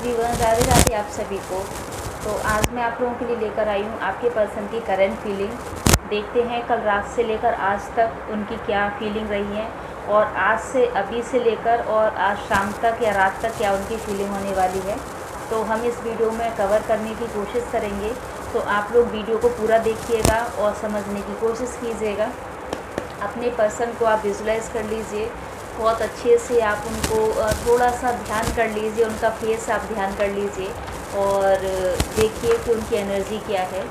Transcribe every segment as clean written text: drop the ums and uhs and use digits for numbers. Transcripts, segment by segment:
Everyone, Radhe Radhe आप सभी को। तो आज मैं आप लोगों के लिए लेकर आई हूँ आपके पर्सन की करंट फीलिंग। देखते हैं कल रात से लेकर आज तक उनकी क्या फीलिंग रही है, और आज से अभी से लेकर और आज शाम तक या रात तक क्या उनकी फीलिंग होने वाली है। तो हम इस वीडियो में कवर करने की कोशिश करेंगे। तो आप लोग वीडियो को पूरा देखिएगा और समझने की कोशिश कीजिएगा। अपने पर्सन को आप विजुलाइज़ कर लीजिए बहुत अच्छे से। आप उनको थोड़ा सा ध्यान कर लीजिए, उनका फेस आप ध्यान कर लीजिए और देखिए कि उनकी एनर्जी क्या है।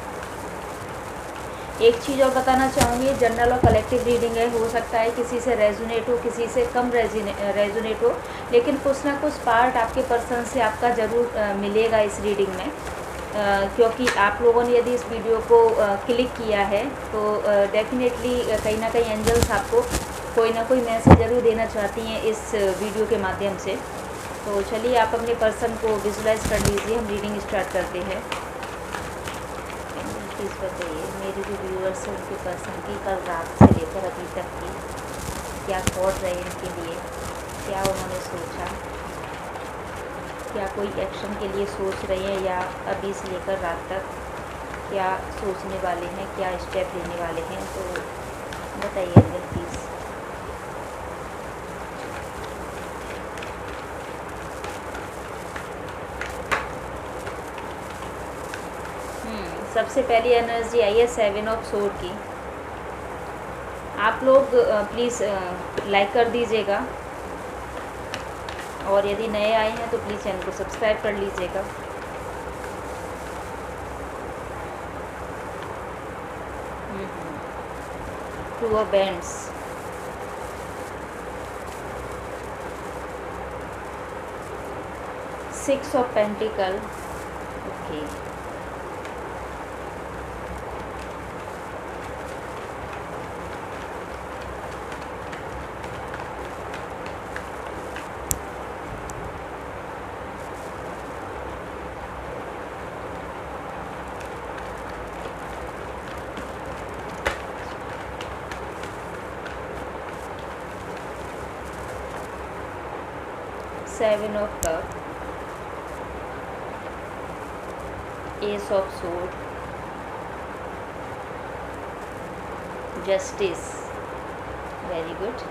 एक चीज़ और बताना चाहूँगी, जनरल और कलेक्टिव रीडिंग है। हो सकता है किसी से रेजोनेट हो, किसी से कम रेजोनेट हो, लेकिन कुछ ना कुछ पार्ट आपके पर्सन से आपका ज़रूर मिलेगा इस रीडिंग में। क्योंकि आप लोगों ने यदि इस वीडियो को क्लिक किया है तो डेफिनेटली कहीं ना कहीं एंजल्स आपको कोई ना कोई मैसेज ज़रूर देना चाहती हैं इस वीडियो के माध्यम से। तो चलिए आप अपने पर्सन को विजुलाइज कर लीजिए, हम रीडिंग स्टार्ट करते हैं। प्लीज़ बताइए मेरे जो व्यूअर्स हैं उनके पर्सन की कल रात से लेकर अभी तक की क्या थॉट रहे इनके लिए, क्या उन्होंने सोचा, क्या कोई एक्शन के लिए सोच रहे हैं या अभी से लेकर रात तक क्या सोचने वाले हैं, क्या स्टेप लेने वाले हैं। तो बताइए एंजल प्लीज़। सबसे पहली एनर्जी आई है 7 ऑफ सोर्ड की। आप लोग प्लीज़ लाइक कर दीजिएगा, और यदि नए आए हैं तो प्लीज़ चैनल को सब्सक्राइब कर लीजिएगा। Two of bands, six of pentacle, okay, seven of cup, S of sword, justice, very good,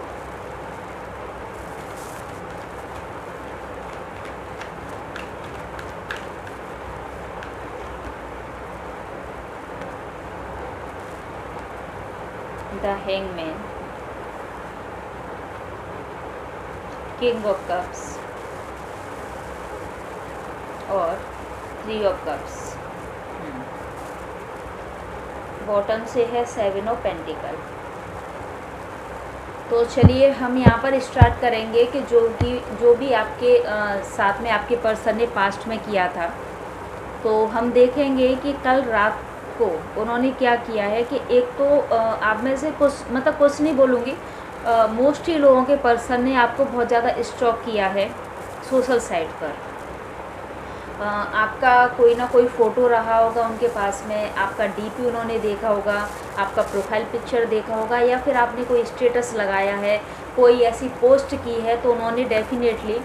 the hangman, king of cups और 3 ऑफ कप्स। बॉटम से है 7 ऑफ पेंटिकल। तो चलिए हम यहाँ पर स्टार्ट करेंगे कि जो भी आपके साथ में आपके पर्सन ने पास्ट में किया था। तो हम देखेंगे कि कल रात को उन्होंने क्या किया है। कि एक तो आप में से कुछ नहीं बोलूँगी, मोस्टली लोगों के पर्सन ने आपको बहुत ज़्यादा स्टॉक किया है सोशल साइट पर। आपका कोई ना कोई फ़ोटो रहा होगा उनके पास में, आपका डीपी उन्होंने देखा होगा, आपका प्रोफाइल पिक्चर देखा होगा, या फिर आपने कोई स्टेटस लगाया है, कोई ऐसी पोस्ट की है, तो उन्होंने डेफिनेटली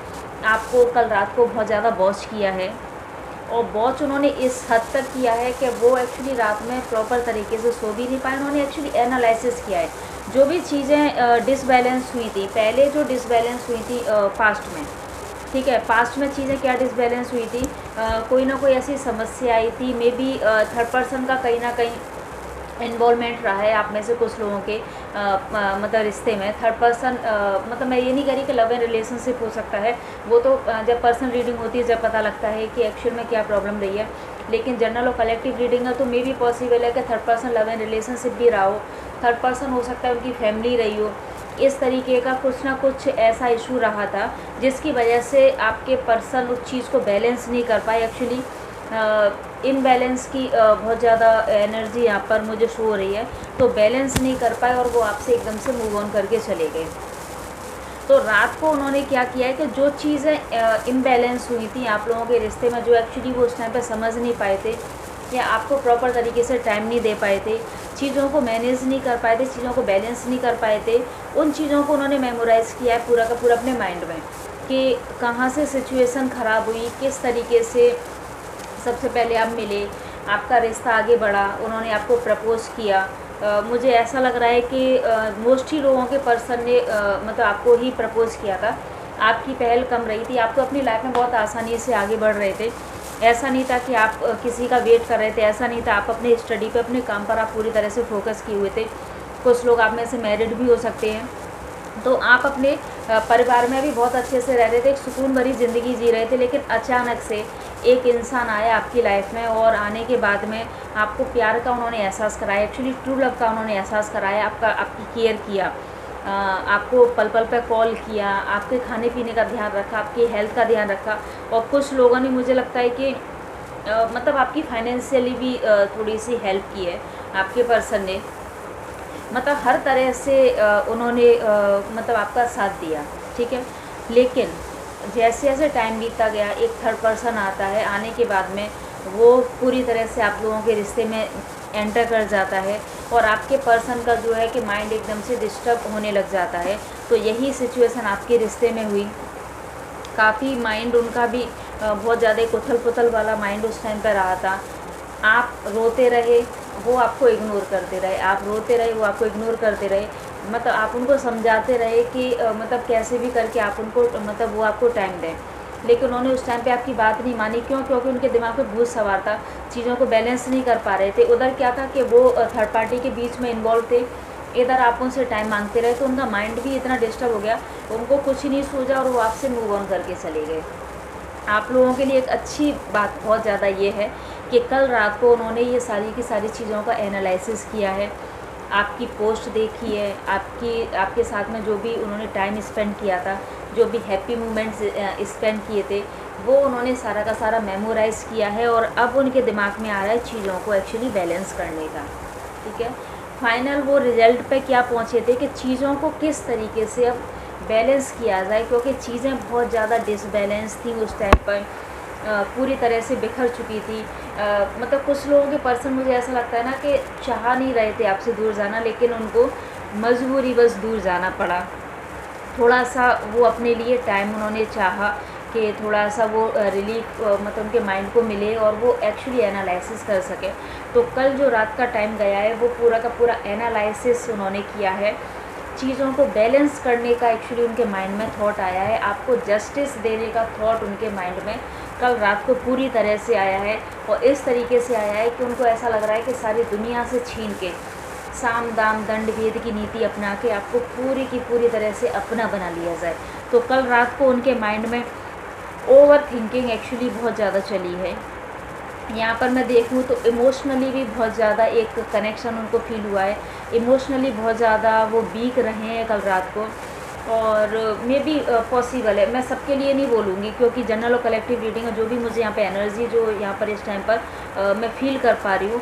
आपको कल रात को बहुत ज़्यादा वॉच किया है। और वॉच उन्होंने इस हद तक किया है कि वो एक्चुअली रात में प्रॉपर तरीके से सो भी नहीं पाए। उन्होंने एक्चुअली एनालिसिस किया है जो भी चीज़ें डिसबैलेंस हुई थी पहले, जो डिसबैलेंस हुई थी पास्ट में, ठीक है, पास्ट में चीज़ें क्या डिसबैलेंस हुई थी, कोई ना कोई ऐसी समस्या आई थी, मे बी थर्ड पर्सन का कहीं ना कहीं इन्वॉल्वमेंट रहा है आप में से कुछ लोगों के मतलब रिश्ते में। थर्ड पर्सन मतलब मैं ये नहीं कह रही कि लव एंड रिलेशनशिप हो सकता है, वो तो जब पर्सन रीडिंग होती है जब पता लगता है कि एक्चुअल में क्या प्रॉब्लम रही है। लेकिन जनरल और कलेक्टिव रीडिंग है तो मे बी पॉसिबल है कि third person love and relationship भी रहा हो, थर्ड पर्सन हो सकता है उनकी फैमिली रही हो। इस तरीके का कुछ ना कुछ ऐसा इशू रहा था जिसकी वजह से आपके पर्सन उस चीज़ को बैलेंस नहीं कर पाए। एक्चुअली इनबैलेंस की बहुत ज़्यादा एनर्जी यहाँ पर मुझे शो हो रही है, तो बैलेंस नहीं कर पाए और वो आपसे एकदम से मूव ऑन करके चले गए। तो रात को उन्होंने क्या किया है कि जो चीज़ें इम्बैलेंस हुई थी आप लोगों के रिश्ते में, जो एक्चुअली वो उस टाइम पे समझ नहीं पाए थे या आपको प्रॉपर तरीके से टाइम नहीं दे पाए थे, चीज़ों को मैनेज नहीं कर पाए थे, चीज़ों को बैलेंस नहीं कर पाए थे, उन चीज़ों को उन्होंने मेमोराइज़ किया है पूरा का पूरा अपने माइंड में। कि कहाँ से सिचुएशन ख़राब हुई, किस तरीके से सबसे पहले आप मिले, आपका रिश्ता आगे बढ़ा, उन्होंने आपको प्रपोज़ किया। मुझे ऐसा लग रहा है कि मोस्टली लोगों के पर्सन ने मतलब आपको ही प्रपोज़ किया था। आपकी पहल कम रही थी, आप तो अपनी लाइफ में बहुत आसानी से आगे बढ़ रहे थे। ऐसा नहीं था कि आप किसी का वेट कर रहे थे, ऐसा नहीं था, आप अपने स्टडी पे, अपने काम पर आप पूरी तरह से फोकस किए हुए थे। कुछ लोग आप में से मैरिड भी हो सकते हैं, तो आप अपने परिवार में भी बहुत अच्छे से रह रहे थे, एक सुकून भरी ज़िंदगी जी रहे थे। लेकिन अचानक से एक इंसान आया आपकी लाइफ में, और आने के बाद में आपको प्यार का उन्होंने एहसास कराया, एक्चुअली ट्रू लव का उन्होंने एहसास कराया, आपकी केयर किया, आपको पल पल पे कॉल किया, आपके खाने पीने का ध्यान रखा, आपकी हेल्थ का ध्यान रखा। और कुछ लोगों ने, मुझे लगता है कि मतलब आपकी फाइनेंशियली भी थोड़ी सी हेल्प की है आपके पर्सन ने। मतलब हर तरह से उन्होंने मतलब आपका साथ दिया, ठीक है। लेकिन जैसे जैसे टाइम बीतता गया, एक थर्ड पर्सन आता है, आने के बाद में वो पूरी तरह से आप लोगों के रिश्ते में एंटर कर जाता है, और आपके पर्सन का जो है कि माइंड एकदम से डिस्टर्ब होने लग जाता है। तो यही सिचुएशन आपके रिश्ते में हुई। काफ़ी माइंड उनका भी बहुत ज़्यादा एक उथल पुथल वाला माइंड उस टाइम पर रहा था। आप रोते रहे, वो आपको इग्नोर करते रहे, आप रोते रहे, वो आपको इग्नोर करते रहे। मतलब आप उनको समझाते रहे कि मतलब कैसे भी करके आप उनको, मतलब वो आपको टाइम दें, लेकिन उन्होंने उस टाइम पे आपकी बात नहीं मानी। क्यों? क्योंकि उनके दिमाग में भूत सवार था, चीज़ों को बैलेंस नहीं कर पा रहे थे। उधर क्या था कि वो थर्ड पार्टी के बीच में इन्वॉल्व थे, इधर आप उनसे टाइम मांगते रहे, तो उनका माइंड भी इतना डिस्टर्ब हो गया, उनको कुछ ही नहीं सूझा, और वो आपसे मूव ऑन करके चले गए। आप लोगों के लिए एक अच्छी बात बहुत ज़्यादा ये है कि कल रात को उन्होंने ये सारी की सारी चीज़ों का एनालिसिस किया है, आपकी पोस्ट देखी है, आपके साथ में जो भी उन्होंने टाइम स्पेंड किया था, जो भी हैप्पी मोमेंट्स स्पेंड किए थे, वो उन्होंने सारा का सारा मेमोराइज़ किया है। और अब उनके दिमाग में आ रहा है चीज़ों को एक्चुअली बैलेंस करने का, ठीक है। फाइनल वो रिज़ल्ट पे क्या पहुँचे थे कि चीज़ों को किस तरीके से अब बैलेंस किया जाए, क्योंकि चीज़ें बहुत ज़्यादा डिसबैलेंस थी उस टाइम पर, पूरी तरह से बिखर चुकी थी। मतलब कुछ लोगों के पर्सन, मुझे ऐसा लगता है ना कि चाह नहीं रहे थे आपसे दूर जाना, लेकिन उनको मजबूरी बस दूर जाना पड़ा। थोड़ा सा वो अपने लिए टाइम उन्होंने चाहा कि थोड़ा सा वो रिलीफ मतलब उनके माइंड को मिले, और वो एक्चुअली एनालिसिस कर सके। तो कल जो रात का टाइम गया है, वो पूरा का पूरा एनालिसिस उन्होंने किया है, चीज़ों को बैलेंस करने का एक्चुअली उनके माइंड में थॉट आया है, आपको जस्टिस देने का थॉट उनके माइंड में कल रात को पूरी तरह से आया है। और इस तरीके से आया है कि उनको ऐसा लग रहा है कि सारी दुनिया से छीन के, साम दाम दंड भेद की नीति अपना के आपको पूरी की पूरी तरह से अपना बना लिया जाए। तो कल रात को उनके माइंड में ओवर थिंकिंग एक्चुअली बहुत ज़्यादा चली है। यहाँ पर मैं देखूँ तो इमोशनली भी बहुत ज़्यादा एक कनेक्शन उनको फील हुआ है, इमोशनली बहुत ज़्यादा वो वीक रहे हैं कल रात को। और मे बी पॉसिबल है, मैं सबके लिए नहीं बोलूँगी, क्योंकि जनरल और कलेक्टिव रीडिंग है, जो भी मुझे यहाँ पे एनर्जी जो यहाँ पर इस टाइम पर मैं फील कर पा रही हूँ,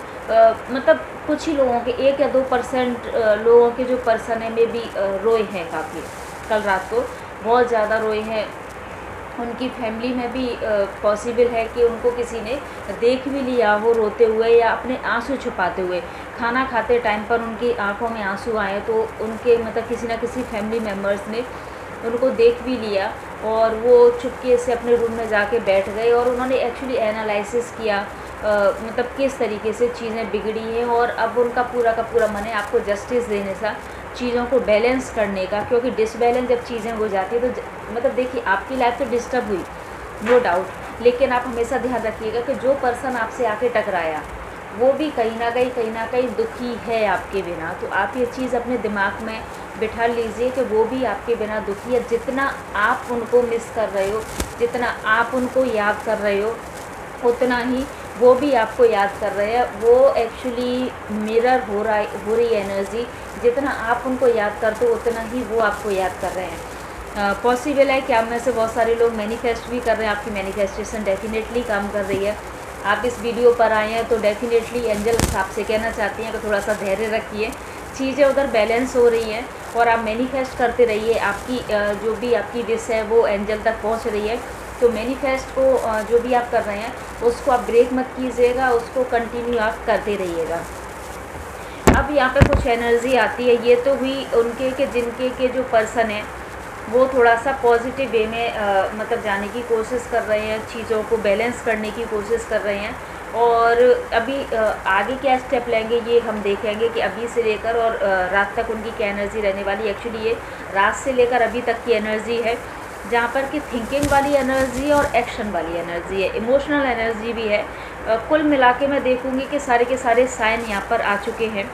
मतलब कुछ ही लोगों के 1 या 2% लोगों के जो पर्सन है मे बी रोए हैं काफ़ी कल रात को, बहुत ज़्यादा रोए हैं। उनकी फैमिली में भी पॉसिबल है कि उनको किसी ने देख भी लिया हो रोते हुए, या अपने आंसू छुपाते हुए। खाना खाते टाइम पर उनकी आंखों में आंसू आए, तो उनके मतलब किसी ना किसी फैमिली मेम्बर्स ने उनको देख भी लिया, और वो चुपके से अपने रूम में जाके बैठ गए, और उन्होंने एक्चुअली एनालिसिस किया मतलब किस तरीके से चीज़ें बिगड़ी हैं। और अब उनका पूरा का पूरा मन है आपको जस्टिस देने सा, चीज़ों को बैलेंस करने का, क्योंकि डिसबैलेंस जब चीज़ें हो जाती है तो मतलब देखिए आपकी लाइफ तो डिस्टर्ब हुई, नो डाउट, लेकिन आप हमेशा ध्यान रखिएगा कि जो पर्सन आपसे आके टकराया वो भी कहीं ना कहीं दुखी है आपके बिना। तो आप ये चीज़ अपने दिमाग में बिठा लीजिए कि वो भी आपके बिना दुखी है। जितना आप उनको मिस कर रहे हो, जितना आप उनको याद कर रहे हो, उतना ही वो भी आपको याद कर रहे हैं। वो एक्चुअली मिरर हो रही एनर्जी, जितना आप उनको याद करते हो उतना ही वो आपको याद कर रहे हैं। पॉसिबल है कि आप में से बहुत सारे लोग मैनिफेस्ट भी कर रहे हैं, आपकी मैनिफेस्टेशन डेफिनेटली काम कर रही है। आप इस वीडियो पर आए हैं तो डेफिनेटली एंजल्स आपसे कहना चाहती हैं कि थोड़ा सा धैर्य रखिए, चीज़ें उधर बैलेंस हो रही हैं, और आप मैनिफेस्ट करते रहिए। आपकी जो भी आपकी विश है वो एंजल तक पहुंच रही है। तो मैनिफेस्ट को जो भी आप कर रहे हैं उसको आप ब्रेक मत कीजिएगा, उसको कंटिन्यू आप करते रहिएगा। अब यहाँ पे कुछ एनर्जी आती है, ये तो हुई उनके के जिनके के जो पर्सन है वो थोड़ा सा पॉजिटिव वे में मतलब जाने की कोशिश कर रहे हैं, चीज़ों को बैलेंस करने की कोशिश कर रहे हैं। और अभी आगे क्या स्टेप लेंगे ये हम देखेंगे कि अभी से लेकर और रात तक उनकी क्या एनर्जी रहने वाली। एक्चुअली ये रात से लेकर अभी तक की एनर्जी है, जहाँ पर कि थिंकिंग वाली एनर्जी और एक्शन वाली एनर्जी है, इमोशनल एनर्जी भी है। कुल मिला के मैं देखूँगी कि सारे के सारे साइन यहाँ पर आ चुके हैं।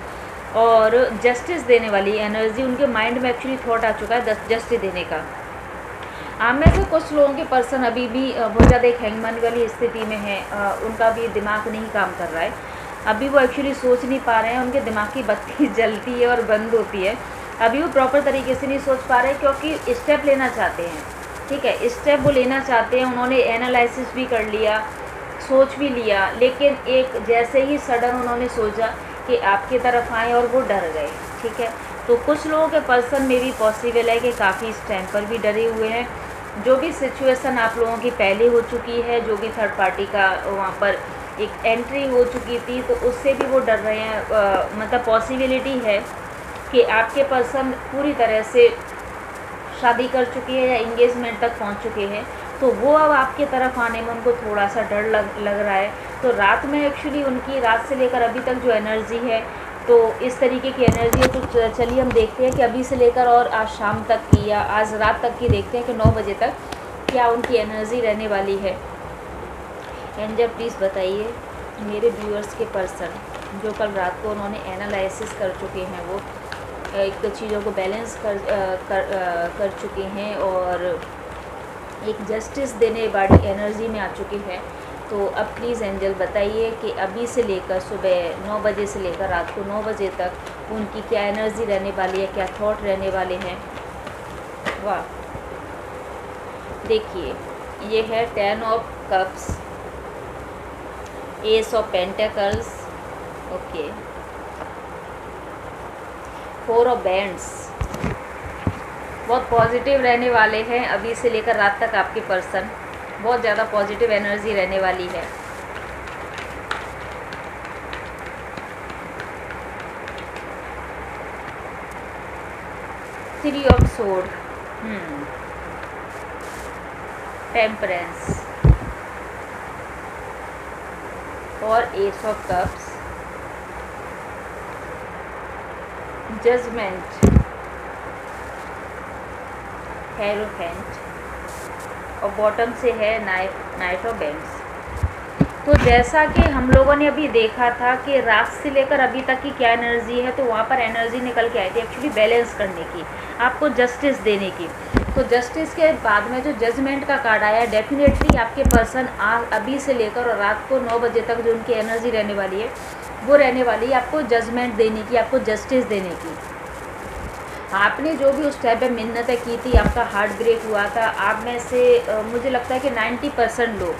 और जस्टिस देने वाली एनर्जी उनके माइंड में एक्चुअली थॉट आ चुका है जस्टिस देने का। आप में से कुछ लोगों के पर्सन अभी भी बहुत ज़्यादा एक हैंगमैन वाली स्थिति में है, उनका भी दिमाग नहीं काम कर रहा है। अभी वो एक्चुअली सोच नहीं पा रहे हैं, उनके दिमाग की बत्ती जलती है और बंद होती है। अभी वो प्रॉपर तरीके से नहीं सोच पा रहे क्योंकि स्टेप लेना चाहते हैं, ठीक है, स्टेप वो लेना चाहते हैं। उन्होंने एनालिसिस भी कर लिया, सोच भी लिया, लेकिन एक जैसे ही सडन उन्होंने सोचा कि आपकी तरफ आए और वो डर गए, ठीक है। तो कुछ लोगों के पर्सन में भी पॉसिबल है कि काफ़ी इस टाइम पर भी डरे हुए हैं। जो भी सिचुएशन आप लोगों की पहले हो चुकी है, जो भी थर्ड पार्टी का वहाँ पर एक एंट्री हो चुकी थी, तो उससे भी वो डर रहे हैं। मतलब पॉसिबिलिटी है कि आपके पर्सन पूरी तरह से शादी कर चुके हैं या इंगेजमेंट तक पहुँच चुके हैं, तो वो अब आपके तरफ आने में उनको थोड़ा सा डर लग रहा है। तो रात में एक्चुअली उनकी रात से लेकर अभी तक जो एनर्जी है, तो इस तरीके की एनर्जी है। तो चलिए हम देखते हैं कि अभी से लेकर और आज शाम तक की या आज रात तक की देखते हैं कि 9 बजे तक क्या उनकी एनर्जी रहने वाली है। एंजल प्लीज़ बताइए मेरे व्यूअर्स के पर्सन जो कल रात को उन्होंने एनालिसिस कर चुके हैं, वो एक चीज़ों को बैलेंस कर चुके हैं और एक जस्टिस देने वाली एनर्जी में आ चुके हैं। तो अब प्लीज़ एंजल बताइए कि अभी से लेकर सुबह 9 बजे से लेकर रात को 9 बजे तक उनकी क्या एनर्जी रहने वाली है, क्या थॉट रहने वाले हैं। वाह, देखिए ये है 10 of cups, S of pentacles, okay, 4 of bands. बहुत पॉजिटिव रहने वाले हैं अभी से लेकर रात तक आपके पर्सन, बहुत ज़्यादा पॉजिटिव एनर्जी रहने वाली है। थ्री ऑफ सोर्ड, टेम्परेंस और ace of cups, judgement, hierophant और बॉटम से है नाइट ऑफ बैंड्स। तो जैसा कि हम लोगों ने अभी देखा था कि रात से लेकर अभी तक की क्या एनर्जी है, तो वहाँ पर एनर्जी निकल के आई थी एक्चुअली बैलेंस करने की, आपको जस्टिस देने की। तो जस्टिस के बाद में जो जजमेंट का कार्ड आया, डेफिनेटली आपके पर्सन अभी से लेकर और रात को 9 बजे तक जो उनकी एनर्जी रहने वाली है, वो रहने वाली है आपको जजमेंट देने की, आपको जस्टिस देने की। आपने जो भी उस टाइम पे मिन्नतें की थी, आपका हार्ट ब्रेक हुआ था, आप में से मुझे लगता है कि 90% लोग,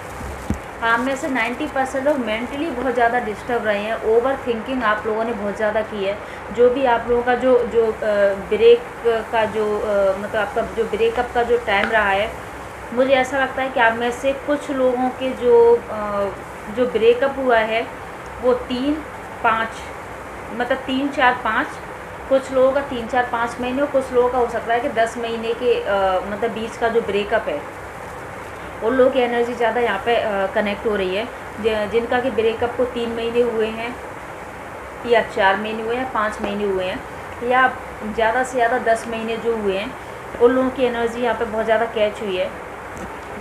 आप में से 90% लोग मेंटली बहुत ज़्यादा डिस्टर्ब रहे हैं। ओवर थिंकिंग आप लोगों ने बहुत ज़्यादा की है। जो भी आप लोगों का जो ब्रेक का जो मतलब आपका जो ब्रेकअप का जो टाइम रहा है, मुझे ऐसा लगता है कि आप में से कुछ लोगों के जो ब्रेकअप हुआ है वो 3-5 मतलब 3-4-5, कुछ लोगों का 3-4-5 महीने और कुछ लोगों का हो सकता है कि 10 महीने के मतलब बीच का जो ब्रेकअप है, उन लोगों की एनर्जी ज़्यादा यहाँ पे कनेक्ट हो रही है। जिनका कि ब्रेकअप को 3 महीने हुए हैं या 4 महीने हुए हैं, 5 महीने हुए हैं या ज़्यादा से ज़्यादा 10 महीने जो हुए हैं, उन लोगों की एनर्जी यहाँ पे बहुत ज़्यादा कैच हुई है।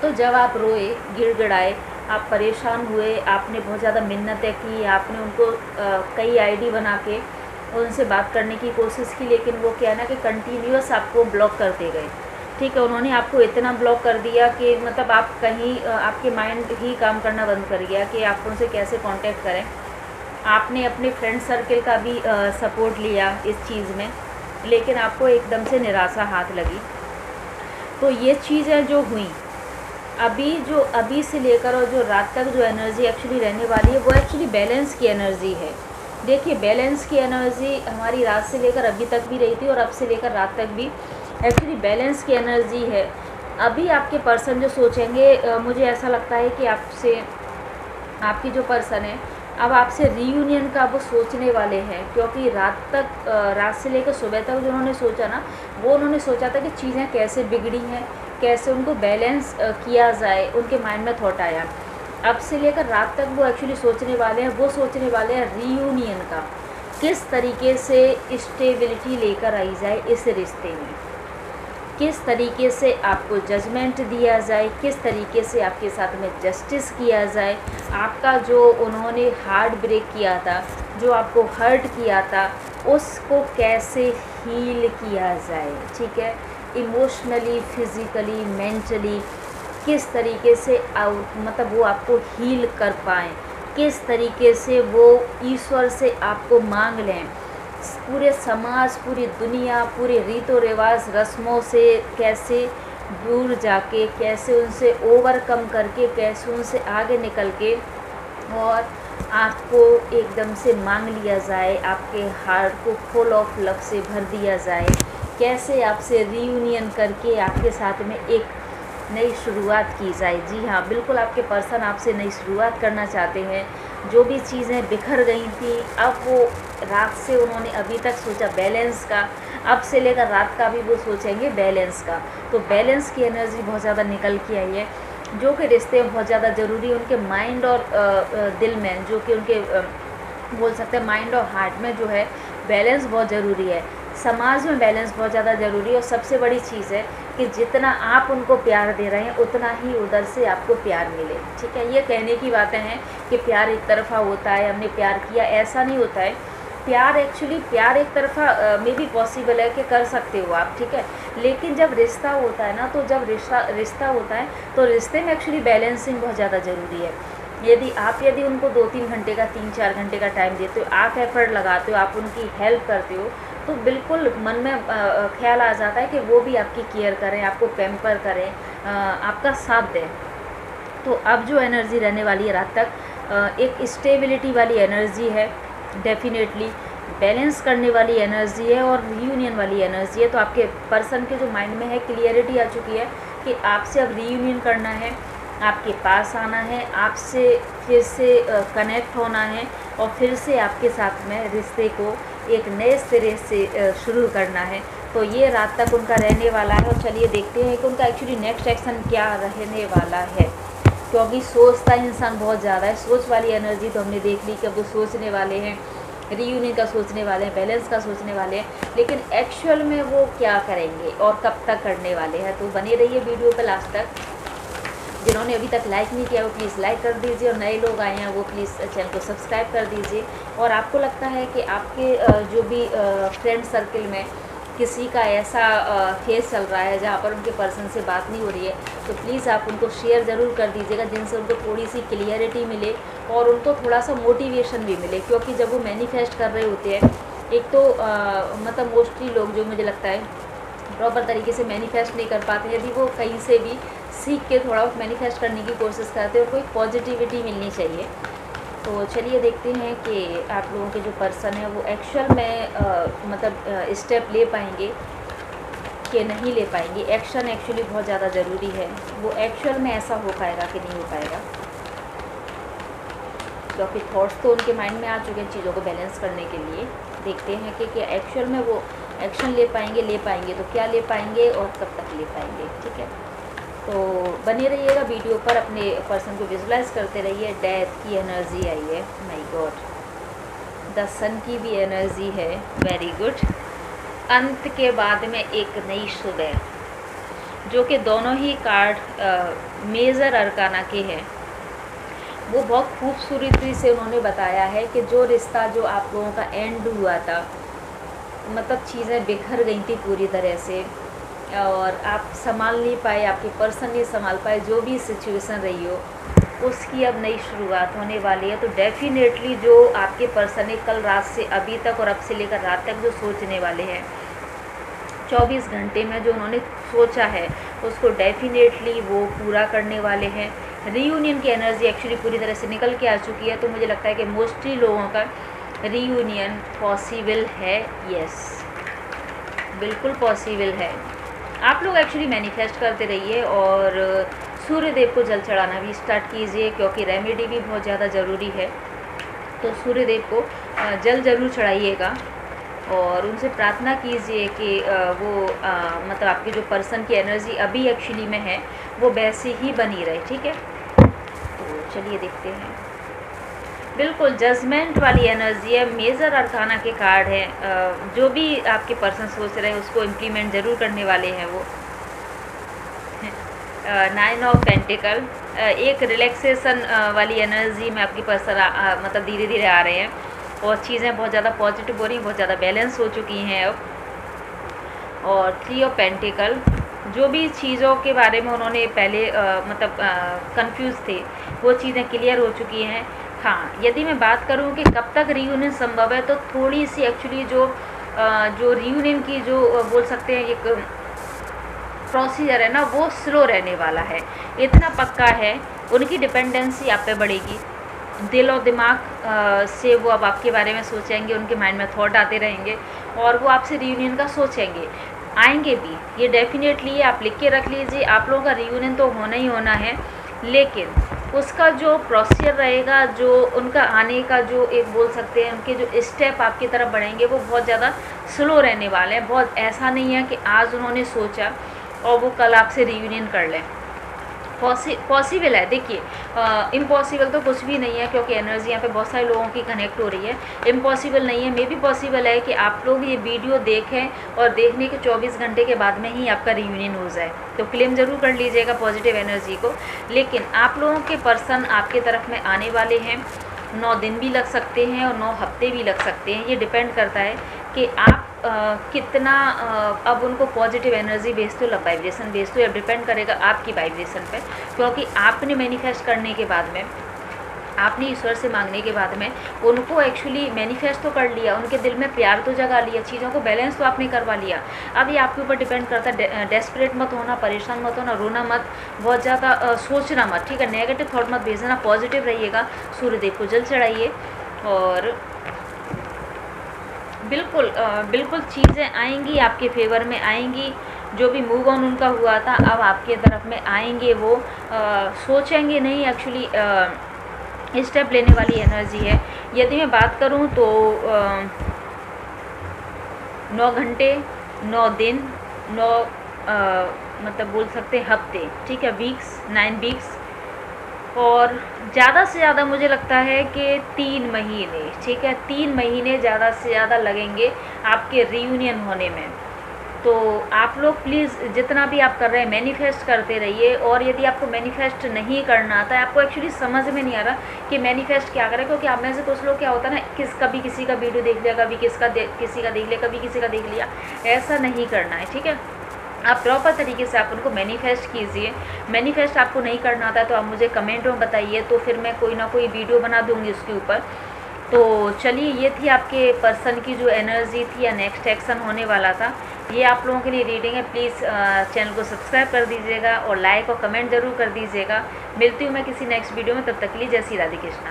तो जब आप रोए, गिड़गिड़ाए, आप परेशान हुए, आपने बहुत ज़्यादा मिन्नतें की, आपने उनको कई आईडी बना के उनसे बात करने की कोशिश की, लेकिन वो क्या है ना कि कंटिन्यूअस आपको ब्लॉक करते गए, ठीक है। उन्होंने आपको इतना ब्लॉक कर दिया कि मतलब आप कहीं आपके माइंड ही काम करना बंद कर गया कि आप उनसे कैसे कांटेक्ट करें। आपने अपने फ्रेंड सर्कल का भी सपोर्ट लिया इस चीज़ में, लेकिन आपको एकदम से निराशा हाथ लगी। तो ये चीज़ें जो हुई अभी से लेकर और जो रात तक जो एनर्जी एक्चुअली रहने वाली है, वो एक्चुअली बैलेंस की एनर्जी है। देखिए बैलेंस की एनर्जी हमारी रात से लेकर अभी तक भी रही थी और अब से लेकर रात तक भी एक्चुअली बैलेंस की एनर्जी है। अभी आपके पर्सन जो सोचेंगे, मुझे ऐसा लगता है कि आपसे आपकी जो पर्सन है अब आपसे रीयूनियन का वो सोचने वाले हैं, क्योंकि रात से लेकर सुबह तक जो उन्होंने सोचा ना, वो उन्होंने सोचा था कि चीज़ें कैसे बिगड़ी हैं, कैसे उनको बैलेंस किया जाए, उनके माइंड में थॉट आया। अब से लेकर रात तक वो एक्चुअली सोचने वाले हैं, वो सोचने वाले हैं रीयूनियन का, किस तरीके से स्टेबिलिटी लेकर आई जाए इस रिश्ते में, किस तरीके से आपको जजमेंट दिया जाए, किस तरीके से आपके साथ में जस्टिस किया जाए, आपका जो उन्होंने हार्ट ब्रेक किया था, जो आपको हर्ट किया था, उसको कैसे हील किया जाए, ठीक है, इमोशनली, फिज़िकली, मेंटली, किस तरीके से मतलब वो आपको हील कर पाएँ, किस तरीके से वो ईश्वर से आपको मांग लें, पूरे समाज, पूरी दुनिया, पूरे रीतों रिवाज, रस्मों से कैसे दूर जाके, कैसे उनसे ओवरकम करके, कैसे उनसे आगे निकल के और आपको एकदम से मांग लिया जाए, आपके हार्ट को फुल ऑफ लव से भर दिया जाए, कैसे आपसे रीयूनियन करके आपके साथ में एक नई शुरुआत की जाए। जी हाँ, बिल्कुल आपके पर्सन आपसे नई शुरुआत करना चाहते हैं। जो भी चीज़ें बिखर गई थी, अब वो रात से उन्होंने अभी तक सोचा बैलेंस का, अब से लेकर रात का भी वो सोचेंगे बैलेंस का। तो बैलेंस की एनर्जी बहुत ज़्यादा निकल के आई है, जो कि रिश्ते में बहुत ज़्यादा ज़रूरी है। उनके माइंड और दिल में, जो कि उनके बोल सकते हैं माइंड और हार्ट में जो है बैलेंस बहुत ज़रूरी है। समाज में बैलेंस बहुत ज़्यादा ज़रूरी है। और सबसे बड़ी चीज़ है कि जितना आप उनको प्यार दे रहे हैं, उतना ही उधर से आपको प्यार मिले, ठीक है। ये कहने की बातें हैं कि प्यार एक तरफ़ा होता है, हमने प्यार किया, ऐसा नहीं होता है। प्यार प्यार एक तरफ़ा में भी पॉसिबल है कि कर सकते हो आप, ठीक है। लेकिन जब रिश्ता होता है ना, तो जब रिश्ता होता है तो रिश्ते में एक्चुअली बैलेंसिंग बहुत ज़्यादा ज़रूरी है। यदि उनको 2-3 घंटे का, 3-4 घंटे का टाइम देते हो, आप एफ़र्ट लगाते हो, आप उनकी हेल्प करते हो, तो बिल्कुल मन में ख्याल आ जाता है कि वो भी आपकी केयर करें, आपको पैम्पर करें, आपका साथ दें। तो अब जो एनर्जी रहने वाली है रात तक, एक स्टेबिलिटी वाली एनर्जी है, डेफिनेटली बैलेंस करने वाली एनर्जी है और रीयूनियन वाली एनर्जी है। तो आपके पर्सन के जो माइंड में है, क्लियरिटी आ चुकी है कि आपसे अब रीयूनियन करना है, आपके पास आना है, आपसे फिर से कनेक्ट होना है और फिर से आपके साथ में रिश्ते को एक नए सिरे से शुरू करना है। तो ये रात तक उनका रहने वाला है। और चलिए देखते हैं कि उनका एक्चुअली नेक्स्ट एक्शन क्या रहने वाला है, क्योंकि सोचता इंसान बहुत ज़्यादा है। सोच वाली एनर्जी तो हमने देख ली कि वो सोचने वाले हैं, रीयूनियन का सोचने वाले हैं, बैलेंस का सोचने वाले हैं, लेकिन एक्चुअल में वो क्या करेंगे और कब तक करने वाले हैं। तो बने रहिए वीडियो पर लास्ट तक। जिन्होंने अभी तक लाइक नहीं किया वो प्लीज़ लाइक कर दीजिए, और नए लोग आए हैं वो प्लीज़ चैनल को सब्सक्राइब कर दीजिए। और आपको लगता है कि आपके जो भी फ्रेंड सर्कल में किसी का ऐसा फेस चल रहा है जहाँ पर उनके पर्सन से बात नहीं हो रही है, तो प्लीज़ आप उनको शेयर ज़रूर कर दीजिएगा, जिनसे उनको थोड़ी सी क्लियरिटी मिले और उनको थोड़ा सा मोटिवेशन भी मिले। क्योंकि जब वो मैनिफेस्ट कर रहे होते हैं, एक तो मतलब मोस्टली लोग जो मुझे लगता है प्रॉपर तरीके से मैनिफेस्ट नहीं कर पाते, यदि वो कहीं से भी सीख के थोड़ा बहुत मैनिफेस्ट करने की कोशिश करते हैं और कोई पॉजिटिविटी मिलनी चाहिए। तो चलिए देखते हैं कि आप लोगों के जो पर्सन है वो एक्चुअल में मतलब स्टेप ले पाएंगे कि नहीं ले पाएंगे। एक्शन एक्चुअली बहुत ज़्यादा ज़रूरी है, वो एक्चुअल में ऐसा हो पाएगा कि नहीं हो पाएगा, क्योंकि थॉट्स तो उनके माइंड में आ चुके हैं चीज़ों को बैलेंस करने के लिए। देखते हैं कि क्या एक्चुअल में वो एक्शन ले पाएंगे तो क्या ले पाएंगे और कब तक ले पाएंगे, ठीक है। तो बने रहिएगा वीडियो पर, अपने पर्सन को विजुलाइज करते रहिए। डेथ की एनर्जी आई है, माय गॉड, द सन की भी एनर्जी है, वेरी गुड। अंत के बाद में एक नई सुबह, जो कि दोनों ही कार्ड मेजर अरकाना के हैं। वो बहुत खूबसूरती से उन्होंने बताया है कि जो रिश्ता जो आप लोगों का एंड हुआ था, मतलब चीज़ें बिखर गई थी पूरी तरह से और आप संभाल नहीं पाए, आपके पर्सन नहीं संभाल पाए, जो भी सिचुएशन रही हो उसकी अब नई शुरुआत होने वाली है। तो डेफिनेटली जो आपके पर्सन है कल रात से अभी तक और अब से लेकर रात तक जो सोचने वाले हैं, 24 घंटे में जो उन्होंने सोचा है उसको डेफिनेटली वो पूरा करने वाले हैं। रीयूनियन की एनर्जी एक्चुअली पूरी तरह से निकल के आ चुकी है। तो मुझे लगता है कि मोस्टली लोगों का रीयूनियन पॉसिबल है। यस, बिल्कुल पॉसिबल है। आप लोग एक्चुअली मैनिफेस्ट करते रहिए और सूर्य देव को जल चढ़ाना भी स्टार्ट कीजिए, क्योंकि रेमेडी भी बहुत ज़्यादा ज़रूरी है। तो सूर्यदेव को जल ज़रूर चढ़ाइएगा और उनसे प्रार्थना कीजिए कि वो मतलब आपके जो पर्सन की एनर्जी अभी एक्चुअली में है वो वैसे ही बनी रहे, ठीक है। तो चलिए देखते हैं। बिल्कुल जजमेंट वाली एनर्जी है, मेजर अरकाना के कार्ड हैं, जो भी आपके पर्सन सोच रहे हैं उसको इम्प्लीमेंट ज़रूर करने वाले हैं वो। 9 ऑफ पेंटिकल, एक रिलैक्सेशन वाली एनर्जी में आपके पर्सन मतलब धीरे धीरे आ रहे हैं और चीज़ें बहुत ज़्यादा पॉजिटिव हो रही हैं, बहुत ज़्यादा बैलेंस हो चुकी हैं अब। और 3 ऑफ पेंटिकल, जो भी चीज़ों के बारे में उन्होंने पहले मतलब कंफ्यूज थे वो चीज़ें क्लियर हो चुकी हैं। हाँ, यदि मैं बात करूँ कि कब तक रीयूनियन संभव है, तो थोड़ी सी एक्चुअली जो रीयूनियन की जो बोल सकते हैं एक प्रोसीजर है ना, वो स्लो रहने वाला है, इतना पक्का है। उनकी डिपेंडेंसी आप पे बढ़ेगी, दिल और दिमाग से वो अब आपके बारे में सोचेंगे, उनके माइंड में थॉट आते रहेंगे और वो आपसे रीयूनियन का सोचेंगे, आएंगे भी, ये डेफिनेटली आप लिख के रख लीजिए। आप लोगों का रीयूनियन तो होना ही होना है, लेकिन उसका जो प्रोसीजर रहेगा, जो उनका आने का जो एक बोल सकते हैं उनके जो स्टेप आपकी तरफ बढ़ेंगे वो बहुत ज़्यादा स्लो रहने वाले हैं। बहुत ऐसा नहीं है कि आज उन्होंने सोचा और वो कल आपसे रीयूनियन कर लें। पॉसिबल है, देखिए इम्पॉसिबल तो कुछ भी नहीं है, क्योंकि एनर्जी यहाँ पे बहुत सारे लोगों की कनेक्ट हो रही है। इम्पॉसिबल नहीं है, मे भी पॉसिबल है कि आप लोग ये वीडियो देखें और देखने के 24 घंटे के बाद में ही आपका रियूनियन हो जाए। तो क्लेम ज़रूर कर लीजिएगा पॉजिटिव एनर्जी को। लेकिन आप लोगों के पर्सन आपके तरफ में आने वाले हैं, 9 दिन भी लग सकते हैं और 9 हफ्ते भी लग सकते हैं। ये डिपेंड करता है कि आप कितना अब उनको पॉजिटिव एनर्जी भेजते हो, वाइब्रेशन भेजते हो, या डिपेंड करेगा आपकी वाइब्रेशन पे। क्योंकि आपने मैनिफेस्ट करने के बाद में, आपने ईश्वर से मांगने के बाद में उनको एक्चुअली मैनिफेस्ट तो कर लिया, उनके दिल में प्यार तो जगा लिया, चीज़ों को बैलेंस तो आपने करवा लिया। अब ये आपके ऊपर डिपेंड करता है, डेस्परेट मत होना, परेशान मत होना, रोना मत, बहुत ज़्यादा सोचना मत, ठीक है। नेगेटिव थॉट मत भेजना, पॉजिटिव रहिएगा, सूर्यदेव को जल चढ़ाइए और बिल्कुल चीज़ें आएंगी, आपके फेवर में आएंगी। जो भी मूव ऑन उनका हुआ था अब आपके तरफ में आएंगे, वो सोचेंगे नहीं, एक्चुअली स्टेप लेने वाली एनर्जी है। यदि मैं बात करूं तो 9 घंटे, 9 दिन, 9 मतलब बोल सकते हैं हफ्ते, ठीक है, वीक्स, 9 वीक्स, और ज़्यादा से ज़्यादा मुझे लगता है कि 3 महीने, ठीक है, 3 महीने ज़्यादा से ज़्यादा लगेंगे आपके रीयूनियन होने में। तो आप लोग प्लीज़ जितना भी आप कर रहे हैं मैनिफेस्ट करते रहिए। और यदि आपको मैनिफेस्ट नहीं करना आता है, आपको एक्चुअली समझ में नहीं आ रहा कि मैनिफेस्ट क्या करें, क्योंकि आप में से कुछ लोग क्या होता है ना, कभी किसी का वीडियो देख लिया, कभी किसी का देख लिया, कभी किसी का देख लिया, ऐसा नहीं करना है, ठीक है। आप प्रॉपर तरीके से आप उनको मैनिफेस्ट कीजिए। मैनिफेस्ट आपको नहीं करना आता है तो आप मुझे कमेंट में बताइए, तो फिर मैं कोई ना कोई वीडियो बना दूँगी उसके ऊपर। तो चलिए, ये थी आपके पर्सन की जो एनर्जी थी या नेक्स्ट एक्शन होने वाला था, ये आप लोगों के लिए रीडिंग है। प्लीज़ चैनल को सब्सक्राइब कर दीजिएगा और लाइक और कमेंट ज़रूर कर दीजिएगा। मिलती हूँ मैं किसी नेक्स्ट वीडियो में, तब तक के लिए जय श्री राधे कृष्णा।